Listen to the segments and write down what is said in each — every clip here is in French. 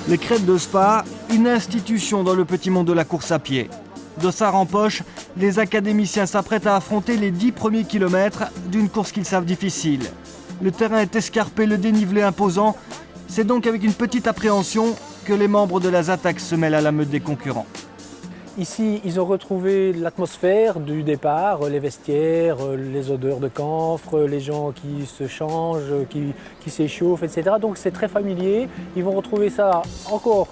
Les Crêtes de Spa, une institution dans le petit monde de la course à pied. Dossard en poche, les académiciens s'apprêtent à affronter les 10 premiers kilomètres d'une course qu'ils savent difficile. Le terrain est escarpé, le dénivelé imposant. C'est donc avec une petite appréhension que les membres de la ZATAC se mêlent à la meute des concurrents. Ici, ils ont retrouvé l'atmosphère du départ, les vestiaires, les odeurs de camphre, les gens qui se changent, qui s'échauffent, etc. Donc c'est très familier. Ils vont retrouver ça encore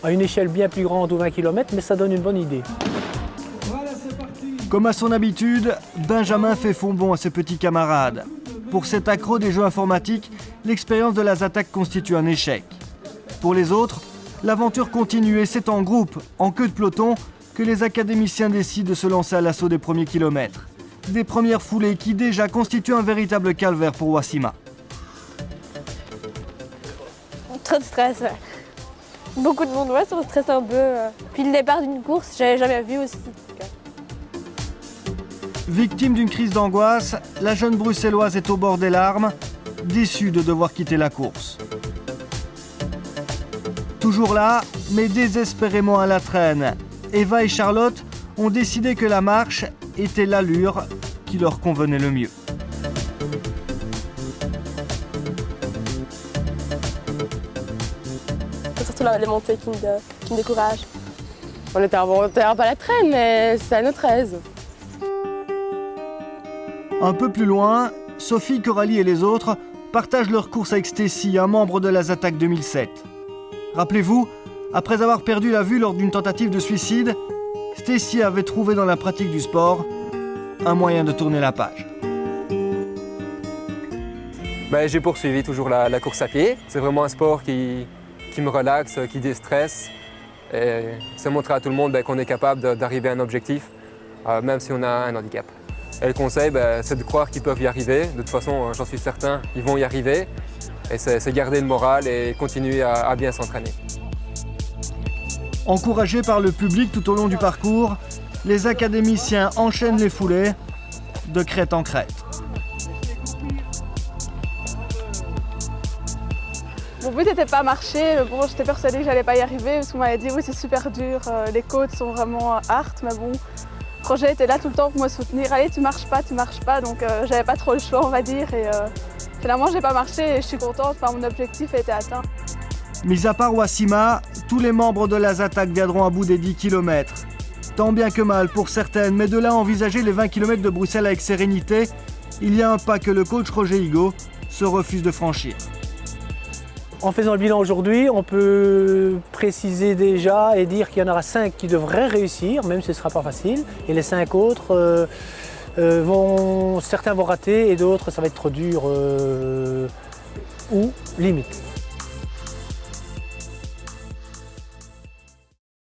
à une échelle bien plus grande ou 20 km, mais ça donne une bonne idée. Comme à son habitude, Benjamin fait fond bond à ses petits camarades. Pour cet accro des jeux informatiques, l'expérience de la ZATAC constitue un échec. Pour les autres, l'aventure continue et c'est en groupe, en queue de peloton, que les académiciens décident de se lancer à l'assaut des premiers kilomètres. Des premières foulées qui déjà constituent un véritable calvaire pour Wassima. Trop de stress, ouais. Beaucoup de monde, ouais, ça me stresse un peu. Puis le départ d'une course, j'avais jamais vu aussi. Victime d'une crise d'angoisse, la jeune bruxelloise est au bord des larmes, déçue de devoir quitter la course. Toujours là, mais désespérément à la traîne, Eva et Charlotte ont décidé que la marche était l'allure qui leur convenait le mieux. C'est surtout les montées qui me découragent. On était un peu à la traîne, mais c'est à notre aise. Un peu plus loin, Sophie, Coralie et les autres partagent leur course avec Stacy, un membre de la ZATAC 2007. Rappelez-vous, après avoir perdu la vue lors d'une tentative de suicide, Stacy avait trouvé dans la pratique du sport un moyen de tourner la page. J'ai poursuivi toujours la course à pied. C'est vraiment un sport qui me relaxe, qui déstresse. Et c'est montrer à tout le monde qu'on est capable d'arriver à un objectif, même si on a un handicap. Et le conseil, c'est de croire qu'ils peuvent y arriver. De toute façon, j'en suis certain, ils vont y arriver. Et c'est garder le moral et continuer à bien s'entraîner. Encouragés par le public tout au long du parcours, les académiciens enchaînent les foulées de crête en crête. Mon but n'était pas marcher, mais bon, j'étais persuadée que j'allais pas y arriver parce qu'on m'avait dit oui c'est super dur, les côtes sont vraiment hard, mais bon, Roger était là tout le temps pour me soutenir, allez tu marches pas, donc j'avais pas trop le choix on va dire et finalement j'ai pas marché et je suis contente, enfin, mon objectif a été atteint. Mis à part Wassima, tous les membres de la ZATAC viendront à bout des 10 km. Tant bien que mal pour certaines, mais de là à envisager les 20 km de Bruxelles avec sérénité, il y a un pas que le coach Roger Higo se refuse de franchir. En faisant le bilan aujourd'hui, on peut préciser déjà et dire qu'il y en aura 5 qui devraient réussir, même si ce ne sera pas facile. Et les 5 autres, certains vont rater et d'autres, ça va être trop dur ou limite.